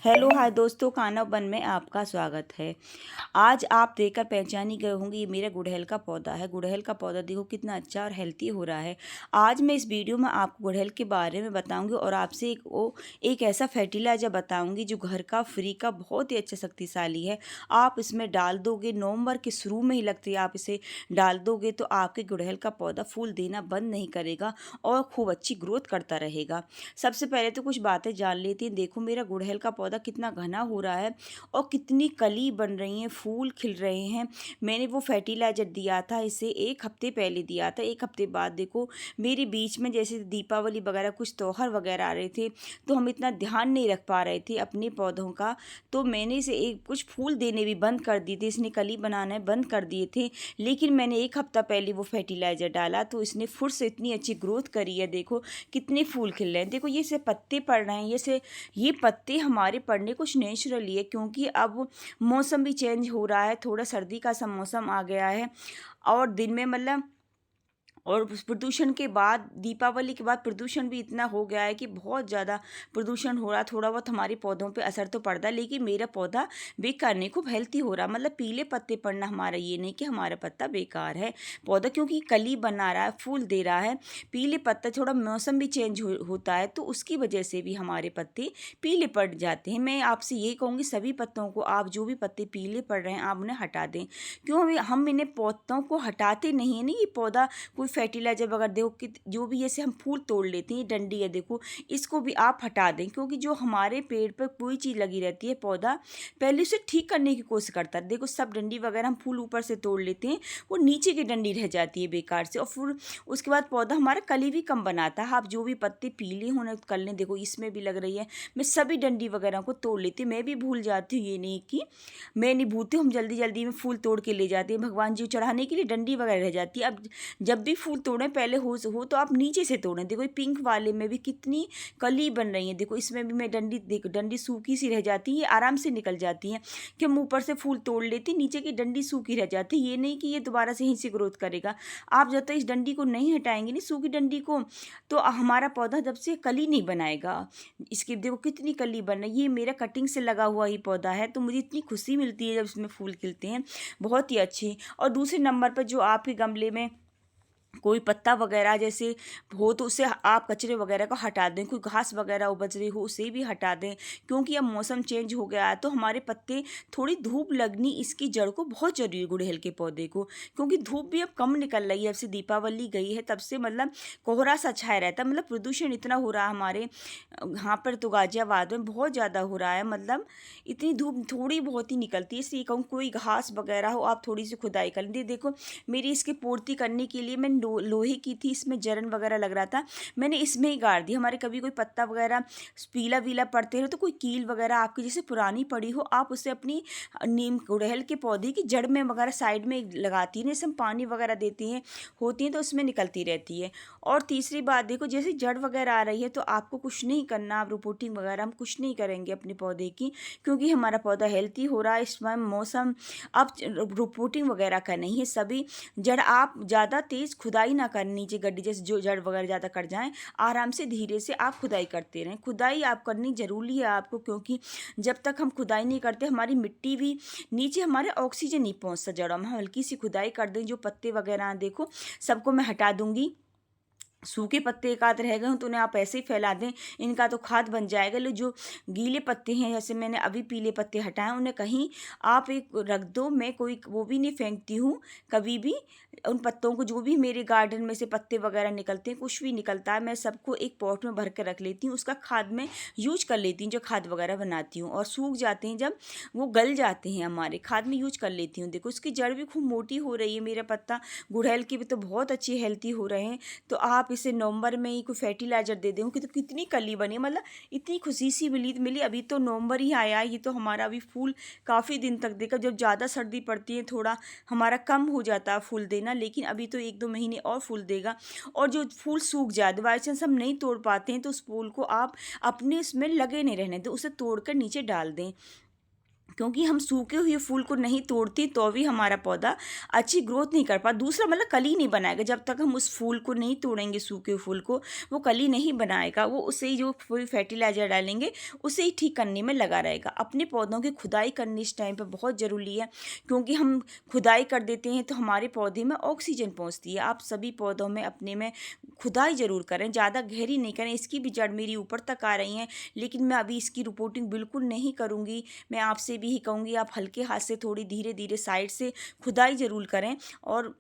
Hello hi दोस्तों, खाना one में आपका स्वागत है। आज आप देखकर पहचान ही गए होंगे, ये मेरा गुड़हल का पौधा है। गुड़हल का पौधा देखो कितना अच्छा और हेल्थी हो रहा है। आज मैं इस वीडियो में आपको गुड़हल के बारे में बताऊंगी और आपसे एक ऐसा फर्टिलाइजर बताऊंगी जो घर का फ्री का बहुत ही अच्छा शक्तिशाली है। आप इसमें डाल दोगे, नवंबर के शुरू में ही लगती है, आप इसे डाल दोगे तो आपके गुड़हल का पौधा फूल देना बंद नहीं करेगा और खूब अच्छी ग्रोथ करता रहेगा। सबसे पहले तो कुछ बातें जान लेती हैं। देखो मेरा गुड़हल का पौधा कितना घना हो रहा है और कितनी कली बन रही हैं, फूल खिल रहे हैं। मैंने वो फर्टिलाइजर दिया था, इसे 1 हफ्ते पहले दिया था। 1 हफ्ते बाद देखो मेरे बीच में जैसे दीपावली वगैरह कुछ त्योहार वगैरह आ रहे थे तो हम इतना ध्यान नहीं रख पा रहे थे अपने पौधों का, तो मैंने इसे कुछ फूल देने भी बंद कर दिए थे, इसने कली बनाना बंद कर दिए थे। लेकिन मैंने 1 हफ्ता पहले वो फर्टिलाइजर डाला तो इसने फुट से इतनी अच्छी ग्रोथ करी है। देखो कितने फूल खिल रहे हैं। देखो ये से पत्ते पड़ रहे हैं, ये पत्ते हमारे पड़ने कुछ नेचुरली है, क्योंकि अब मौसम भी चेंज हो रहा है, थोड़ा सर्दी का सा मौसम आ गया है और दिन में मतलब और उस प्रदूषण के बाद, दीपावली के बाद प्रदूषण भी इतना हो गया है कि बहुत ज़्यादा प्रदूषण हो रहा है। थोड़ा बहुत हमारे पौधों पे असर तो पड़ता है, लेकिन मेरा पौधा बेकार नहीं, खूब हेल्थी हो रहा है। मतलब पीले पत्ते पड़ना हमारा ये नहीं कि हमारा पत्ता बेकार है पौधा, क्योंकि कली बना रहा है, फूल दे रहा है। पीले पत्ते, थोड़ा मौसम भी चेंज होता है तो उसकी वजह से भी हमारे पत्ते पीले पड़ जाते हैं। मैं आपसे यही कहूँगी सभी पत्तों को, आप जो भी पत्ते पीले पड़ रहे हैं आप उन्हें हटा दें। क्यों हम इन्हें पौधों को हटाते नहीं है। नहीं, ये पौधा कोई फर्टिलाइजर वगैरह देखो कि जो भी जैसे हम फूल तोड़ लेते हैं, ये डंडी है देखो, इसको भी आप हटा दें, क्योंकि जो हमारे पेड़ पर कोई चीज़ लगी रहती है पौधा पहले उसे ठीक करने की कोशिश करता है। देखो सब डंडी वगैरह हम फूल ऊपर से तोड़ लेते हैं, वो नीचे की डंडी रह जाती है बेकार से, और फिर उसके बाद पौधा हमारा कली भी कम बनाता है। आप जो भी पत्ते पीले होने कर लें, देखो इसमें भी लग रही है, मैं सभी डंडी वगैरह को तोड़ लेती हूँ। मैं भी भूल जाती हूँ, ये नहीं कि मैं नहीं भूलती हूँ, हम जल्दी जल्दी में फूल तोड़ के ले जाते हैं भगवान जी को चढ़ाने के लिए, डंडी वगैरह रह जाती है। अब जब भी फूल तोड़ें पहले हो तो आप नीचे से तोड़ें। देखो ये पिंक वाले में भी कितनी कली बन रही है, देखो इसमें भी मैं डंडी सूखी सी रह जाती है, ये आराम से निकल जाती है कि हम ऊपर से फूल तोड़ लेते, नीचे की डंडी सूखी रह जाती है। ये नहीं कि ये दोबारा से यहीं से ग्रोथ करेगा। आप जब तक इस डंडी को नहीं हटाएंगे, नहीं सूखी डंडी को, तो हमारा पौधा जब से कली नहीं बनाएगा। इसकी देखो कितनी कली बन रही है। ये मेरा कटिंग से लगा हुआ ही पौधा है, तो मुझे इतनी खुशी मिलती है जब इसमें फूल खिलते हैं, बहुत ही अच्छी। और दूसरे नंबर पर जो आपके गमले में कोई पत्ता वगैरह जैसे हो तो उसे आप कचरे वगैरह को हटा दें, कोई घास वगैरह उपज रही हो उसे भी हटा दें, क्योंकि अब मौसम चेंज हो गया है तो हमारे पत्ते, थोड़ी धूप लगनी इसकी जड़ को बहुत जरूरी है गुड़हल के पौधे को, क्योंकि धूप भी अब कम निकल रही है। अब से दीपावली गई है तब से मतलब कोहरा सा छाया रहता है, मतलब प्रदूषण इतना हो रहा है हमारे यहाँ पर तो गाजियाबाद में बहुत ज़्यादा हो रहा है। मतलब इतनी धूप थोड़ी बहुत ही निकलती है, इसलिए कहूँ कोई घास वगैरह हो आप थोड़ी सी खुदाई कर लीजिए। देखो मेरी इसकी पूर्ति करने के लिए मैं लोहे की थी, इसमें जरन वगैरह लग रहा था, मैंने इसमें ही गाड़ दी। हमारे कभी कोई पत्ता वगैरह पीला वीला पड़ते हो तो कोई कील वगैरह आपकी जैसे पुरानी पड़ी हो, आप उसे अपनी नीम गुड़हल के पौधे की जड़ में वगैरह साइड में लगाती है, जैसे हम पानी वगैरह देती हैं होती हैं तो उसमें निकलती रहती है। और तीसरी बात देखो, जैसे जड़ वगैरह आ रही है तो आपको कुछ नहीं करना, आप रिपोर्टिंग वगैरह हम कुछ नहीं करेंगे अपने पौधे की, क्योंकि हमारा पौधा हेल्थी हो रहा है। इस समय मौसम अब रिपोर्टिंग वगैरह का नहीं है। सभी जड़ आप ज़्यादा तेज़ खुदाई ना करें, नीचे गड्ढे जैसे जो जड़ वगैरह ज़्यादा कट जाएं, आराम से धीरे से आप खुदाई करते रहें। खुदाई आप करनी ज़रूरी है आपको, क्योंकि जब तक हम खुदाई नहीं करते हमारी मिट्टी भी नीचे, हमारे ऑक्सीजन नहीं पहुंचता जड़ों में। हम हल्की सी खुदाई कर दें, जो पत्ते वगैरह देखो सबको मैं हटा दूंगी। सूखे पत्ते एक आध रह गए हों तो उन्हें आप ऐसे ही फैला दें, इनका तो खाद बन जाएगा। लेकिन जो गीले पत्ते हैं, जैसे मैंने अभी पीले पत्ते हटाए, उन्हें कहीं आप एक रख दो। मैं कोई वो भी नहीं फेंकती हूँ कभी भी उन पत्तों को, जो भी मेरे गार्डन में से पत्ते वगैरह निकलते हैं, कुछ भी निकलता है, मैं सबको एक पॉट में भर कर रख लेती हूँ, उसका खाद में यूज कर लेती हूँ, जो खाद वगैरह बनाती हूँ। और सूख जाते हैं जब वो गल जाते हैं हमारे, खाद में यूज कर लेती हूँ। देखो उसकी जड़ भी खूब मोटी हो रही है, मेरा पत्ता गुड़हल की भी तो बहुत अच्छी हेल्थी हो रहे हैं। तो आप इसे नवंबर में ही कोई फर्टिलाइजर दे दें कि तो कितनी कली बनी, मतलब इतनी खुशी सी मिली। अभी तो नवंबर ही आया है, ये तो हमारा अभी फूल काफ़ी दिन तक देगा। जब ज़्यादा सर्दी पड़ती है थोड़ा हमारा कम हो जाता है फूल देना, लेकिन अभी तो 1-2 महीने और फूल देगा। और जो फूल सूख जाए, बाई चांस हम नहीं तोड़ पाते हैं, तो उस फूल को आप अपने इसमें लगे नहीं रहने दें, उसे तोड़ कर नीचे डाल दें, क्योंकि हम सूखे हुए फूल को नहीं तोड़ते तो भी हमारा पौधा अच्छी ग्रोथ नहीं कर पाता। दूसरा मतलब कली नहीं बनाएगा, जब तक हम उस फूल को नहीं तोड़ेंगे, सूखे हुए फूल को, वो कली नहीं बनाएगा। वो उससे ही जो फुल फर्टिलाइजर डालेंगे उसे ही ठीक करने में लगा रहेगा। अपने पौधों की खुदाई करनी इस टाइम पर बहुत ज़रूरी है, क्योंकि हम खुदाई कर देते हैं तो हमारे पौधे में ऑक्सीजन पहुँचती है। आप सभी पौधों में अपने में खुदाई ज़रूर करें, ज़्यादा गहरी नहीं करें। इसकी भी जड़ मेरी ऊपर तक आ रही हैं, लेकिन मैं अभी इसकी रिपोर्टिंग बिल्कुल नहीं करूँगी। मैं आपसे भी ही कहूँगी आप हल्के हाथ से थोड़ी धीरे धीरे साइड से खुदाई ज़रूर करें। और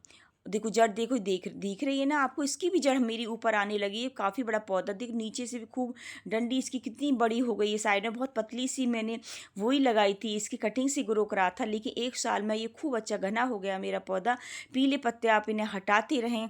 देखो जड़, देखो दिख रही है ना आपको, इसकी भी जड़ मेरी ऊपर आने लगी है। काफ़ी बड़ा पौधा, देख नीचे से भी खूब डंडी इसकी कितनी बड़ी हो गई है। साइड में बहुत पतली सी मैंने वही लगाई थी, इसकी कटिंग से ग्रो करा था, लेकिन 1 साल में ये खूब अच्छा घना हो गया मेरा पौधा। पीले पत्ते आप इन्हें हटाते रहें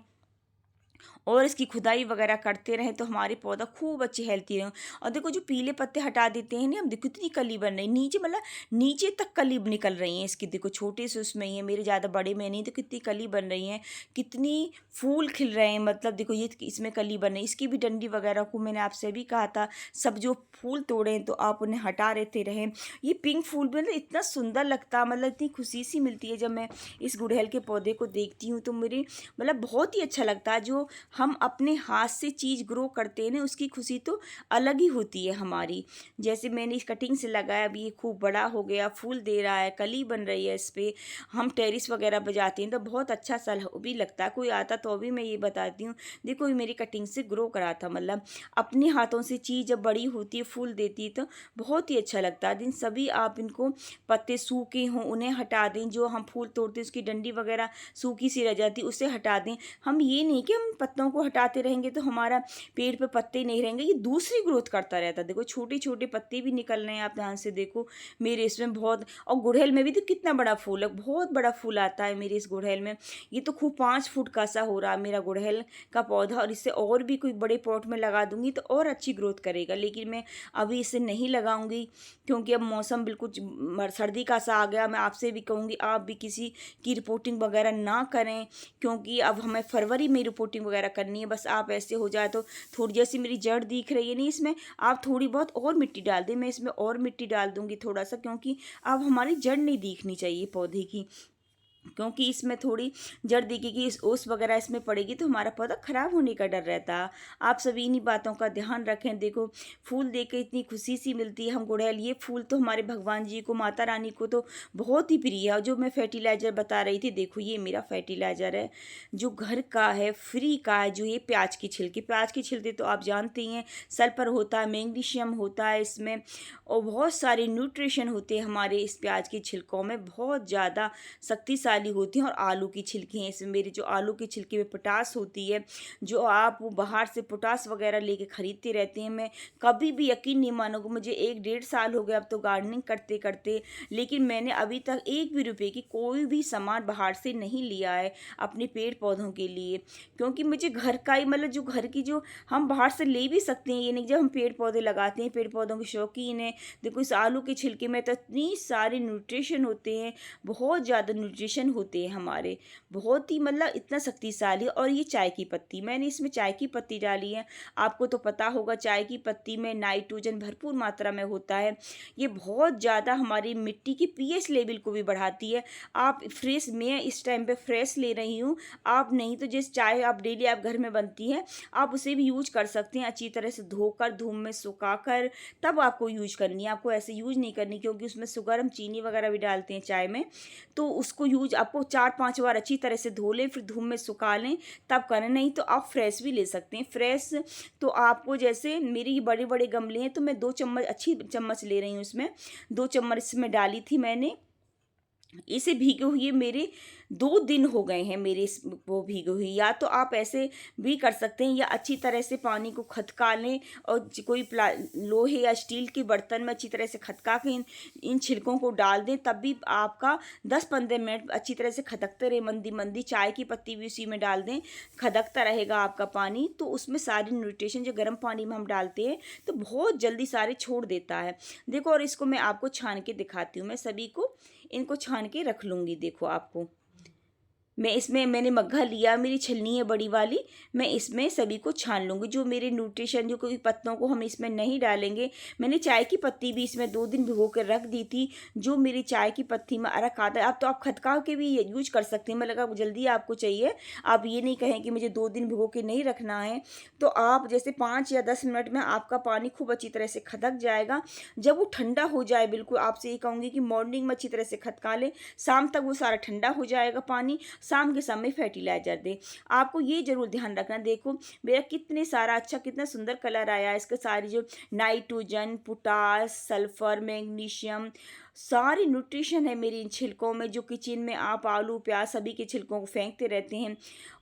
और इसकी खुदाई वगैरह करते रहें तो हमारे पौधा खूब अच्छे हेल्थी रहें। और देखो जो पीले पत्ते हटा देते हैं ना, हम देखो कितनी कली बन रही नीचे, मतलब नीचे तक कली निकल रही हैं इसकी। देखो छोटे से उसमें ही है, मेरे ज़्यादा बड़े में नहीं, तो कितनी कली बन रही हैं, कितनी फूल खिल रहे हैं। मतलब देखो ये इसमें कली बन रही, इसकी भी डंडी वगैरह को मैंने आपसे भी कहा था सब जो फूल तोड़े तो आप उन्हें हटा रहते रहें। ये पिंक फूल भी मतलब इतना सुंदर लगता, मतलब इतनी खुशी सी मिलती है जब मैं इस गुड़हल के पौधे को देखती हूँ, तो मेरे मतलब बहुत ही अच्छा लगता है। जो हम अपने हाथ से चीज़ ग्रो करते हैं ना, उसकी खुशी तो अलग ही होती है हमारी। जैसे मैंने इस कटिंग से लगाया, अभी ये खूब बड़ा हो गया, फूल दे रहा है, कली बन रही है इस पर। हम टेरिस वगैरह बजाते हैं तो बहुत अच्छा सा भी लगता है, कोई आता तो भी मैं ये बताती हूँ देखो ये मेरी कटिंग से ग्रो करा था। मतलब अपने हाथों से चीज़ जब बड़ी होती है, फूल देती है, तो बहुत ही अच्छा लगता है। दिन सभी आप इनको पत्ते सूखे हों उन्हें हटा दें, जो हम फूल तोड़ते हैं उसकी डंडी वगैरह सूखी सी रह जाती उसे हटा दें। हम ये नहीं कि हम पत्तों को हटाते रहेंगे तो हमारा पेड़ पे पत्ते नहीं रहेंगे, ये दूसरी ग्रोथ करता रहता है। देखो छोटे छोटे पत्ते भी निकल रहे हैं, आप ध्यान से देखो मेरे इसमें बहुत। और गुड़हल में भी तो कितना बड़ा फूल है, बहुत बड़ा फूल आता है मेरे इस गुड़हल में। ये तो खूब 5 फुट का सा हो रहा है मेरा गुड़हल का पौधा, और इससे और भी कोई बड़े पॉट में लगा दूंगी तो और अच्छी ग्रोथ करेगा। लेकिन मैं अभी इसे नहीं लगाऊंगी, क्योंकि अब मौसम बिल्कुल सर्दी का सा आ गया। मैं आपसे भी कहूँगी आप भी किसी की रिपोर्टिंग वगैरह ना करें, क्योंकि अब हमें फरवरी में रिपोर्टिंग वगैरह करनी है। बस आप ऐसे हो जाए तो थोड़ी, जैसी मेरी जड़ दिख रही है नहीं इसमें, आप थोड़ी बहुत और मिट्टी डाल दें। मैं इसमें और मिट्टी डाल दूंगी थोड़ा सा, क्योंकि अब हमारी जड़ नहीं दिखनी चाहिए पौधे की, क्योंकि इसमें थोड़ी जड़ दिखेगी, इस ओस वगैरह इसमें पड़ेगी तो हमारा पौधा ख़राब होने का डर रहता है। आप सभी इन्हीं बातों का ध्यान रखें। देखो फूल देख के इतनी खुशी सी मिलती है। हम गुड़हल, ये फूल तो हमारे भगवान जी को, माता रानी को तो बहुत ही प्रिय है। जो मैं फर्टिलाइज़र बता रही थी, देखो ये मेरा फर्टिलाइज़र है जो घर का है, फ्री का है। जो ये प्याज की छिलके तो आप जानते ही हैं सल्फर होता है, मैग्नीशियम होता है इसमें, और बहुत सारे न्यूट्रिशन होते हैं हमारे इस प्याज के छिलकों में, बहुत ज़्यादा शक्तिशाली होती हैं। और आलू की छिलके हैं इसमें मेरे, जो आलू की छिलके में पोटास होती है, जो आप वो बाहर से पोटास वगैरह लेके खरीदते रहते हैं। मैं कभी भी, यकीन नहीं मानोगे, मुझे 1 डेढ़ साल हो गया अब तो गार्डनिंग करते करते, लेकिन मैंने अभी तक 1 भी रुपए की कोई भी सामान बाहर से नहीं लिया है अपने पेड़ पौधों के लिए, क्योंकि मुझे घर का ही, मतलब जो घर की, जो हम बाहर से ले भी सकते हैं, ये नहीं। जब हम पेड़ पौधे लगाते हैं, पेड़ पौधों के शौकीन हैं, देखो इस आलू के छिलके में तो इतनी सारे न्यूट्रिशन होते हैं, बहुत ज़्यादा न्यूट्रिशन होते हैं हमारे, बहुत ही मतलब इतना शक्तिशाली। और ये चाय की पत्ती, मैंने इसमें चाय की पत्ती डाली है। आपको तो पता होगा चाय की पत्ती में नाइट्रोजन भरपूर मात्रा में होता है। ये बहुत ज़्यादा हमारी मिट्टी की पीएच लेवल को भी बढ़ाती है। आप फ्रेश, मैं इस टाइम पे फ्रेश ले रही हूँ, आप नहीं तो जैसे चाय आप डेली आप घर में बनती है, आप उसे भी यूज कर सकते हैं अच्छी तरह से धोकर, धूप में सुखाकर, तब आपको यूज करनी है। आपको ऐसे यूज नहीं करनी, क्योंकि उसमें शुगर, हम चीनी वगैरह भी डालते हैं चाय में, तो उसको यूज आपको 4-5 बार अच्छी तरह से धो लें, फिर धूप में सुखा लें, तब करें। नहीं तो आप फ्रेश भी ले सकते हैं। फ्रेश तो आपको, जैसे मेरी बड़े बड़े गमले हैं तो मैं 2 चम्मच, अच्छी चम्मच ले रही हूँ इसमें, 2 चम्मच इसमें डाली थी मैंने। इसे भीगे हुए मेरे 2 दिन हो गए हैं मेरे वो भीगे हुई। या तो आप ऐसे भी कर सकते हैं, या अच्छी तरह से पानी को खदका लें और कोई लोहे या स्टील के बर्तन में अच्छी तरह से खदका के इन छिलकों को डाल दें, तब भी आपका 10-15 मिनट अच्छी तरह से खदकते रहे, मंदी मंदी। चाय की पत्ती भी उसी में डाल दें, खदकता रहेगा आपका पानी, तो उसमें सारी न्यूट्रिशन जो गर्म पानी में हम डालते हैं तो बहुत जल्दी सारे छोड़ देता है। देखो, और इसको मैं आपको छान के दिखाती हूँ, मैं सभी को इनको छान के रख लूँगी। देखो आपको मैंने मग्घा लिया, मेरी छलनी है बड़ी वाली, मैं इसमें सभी को छान लूँगी। जो मेरे न्यूट्रिशन जो कोई पत्तों को हम इसमें नहीं डालेंगे। मैंने चाय की पत्ती भी इसमें 2 दिन भिगो कर रख दी थी। जो मेरी चाय की पत्ती में अरक आता है, अब तो आप खदका के भी यूज कर सकते हैं। मतलब अगर जल्दी आपको चाहिए, आप ये नहीं कहें कि मुझे 2 दिन भिगो के नहीं रखना है, तो आप जैसे 5 या 10 मिनट में आपका पानी खूब अच्छी तरह से खदक जाएगा। जब वो ठंडा हो जाए, बिल्कुल आपसे ये कहूँगी कि मॉर्निंग में अच्छी तरह से खदका लें, शाम तक वो सारा ठंडा हो जाएगा पानी। शाम के समय फर्टिलाइजर दें। आपको ये ज़रूर ध्यान रखना। देखो मेरा कितने सारा अच्छा, कितना सुंदर कलर आया है। इसके सारी जो नाइट्रोजन, पोटास, सल्फर, मैग्नीशियम, सारी न्यूट्रिशन है मेरी इन छिलकों में। जो किचन में आप आलू प्याज सभी के छिलकों को फेंकते रहते हैं,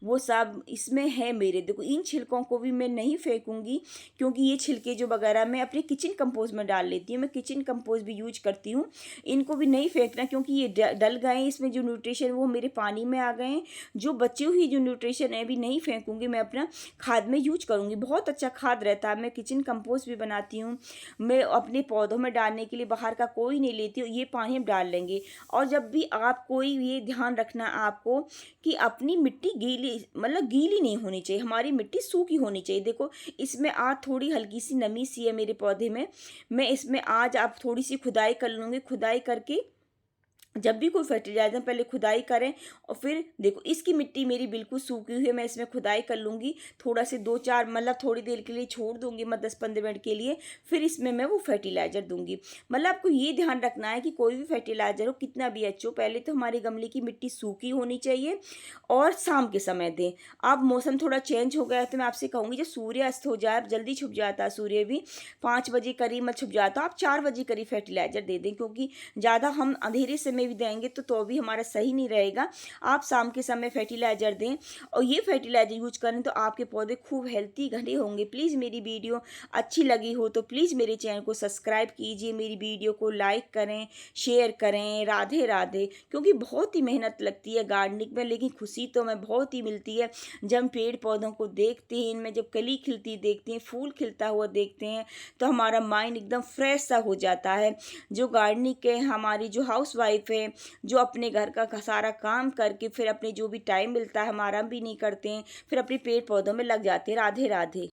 वो सब इसमें है मेरे। देखो इन छिलकों को भी मैं नहीं फेंकूंगी, क्योंकि ये छिलके जो वगैरह मैं अपने किचन कंपोस्ट में डाल लेती हूँ। मैं किचन कंपोस्ट भी यूज करती हूँ। इनको भी नहीं फेंकना, क्योंकि ये डल गए हैं, इसमें जो न्यूट्रिशन वो मेरे पानी में आ गए हैं। जो बची हुई जो न्यूट्रिशन है भी नहीं फेंकूंगी, मैं अपना खाद में यूज करूँगी। बहुत अच्छा खाद रहता है। मैं किचन कंपोस्ट भी बनाती हूँ। मैं अपने पौधों में डालने के लिए बाहर का कोई नहीं लेती हूँ, ये पानी हम डाल लेंगे। और जब भी आप कोई ये ध्यान रखना आपको कि अपनी मिट्टी गीली, मतलब गीली नहीं होनी चाहिए, हमारी मिट्टी सूखी होनी चाहिए। देखो इसमें आज थोड़ी हल्की सी नमी सी है मेरे पौधे में। मैं इसमें आज आप थोड़ी सी खुदाई कर लूँगी। खुदाई करके जब भी कोई फर्टिलाइजर पहले खुदाई करें, और फिर देखो इसकी मिट्टी मेरी बिल्कुल सूखी हुई है। मैं इसमें खुदाई कर लूँगी, थोड़ा से 2-4 मतलब थोड़ी देर के लिए छोड़ दूँगी, मैं 10-15 मिनट के लिए। फिर इसमें मैं वो फर्टिलाइज़र दूँगी। मतलब आपको ये ध्यान रखना है कि कोई भी फर्टिलाइज़र हो, कितना भी अच्छा हो, पहले तो हमारे गमले की मिट्टी सूखी होनी चाहिए। और शाम के समय दें। अब मौसम थोड़ा चेंज हो गया है, तो मैं आपसे कहूँगी जब सूर्य अस्त हो जाए, अब जल्दी छुप जाता है सूर्य भी, 5 बजे करीब में छुप जाता है, आप 4 बजे करीब फर्टिलाइज़र दे दें। क्योंकि ज़्यादा हम अंधेरे समय भी देंगे तो भी हमारा सही नहीं रहेगा। आप शाम के समय फर्टिलाइज़र दें, और ये फर्टिलाइज़र यूज करें तो आपके पौधे खूब हेल्थी घने होंगे। प्लीज़ मेरी वीडियो अच्छी लगी हो तो प्लीज़ मेरे चैनल को सब्सक्राइब कीजिए, मेरी वीडियो को लाइक करें, शेयर करें। राधे राधे। क्योंकि बहुत ही मेहनत लगती है गार्डनिंग में, लेकिन खुशी तो हमें बहुत ही मिलती है जब पेड़ पौधों को देखते हैं, इनमें जब कली खिलती देखते हैं, फूल खिलता हुआ देखते हैं, तो हमारा माइंड एकदम फ्रेश सा हो जाता है। जो गार्डनिंग के हमारी जो हाउस वाइफ है, जो अपने घर का सारा काम करके फिर अपने जो भी टाइम मिलता है हम आराम भी नहीं करते हैं, फिर अपने पेड़ पौधों में लग जाते हैं। राधे राधे।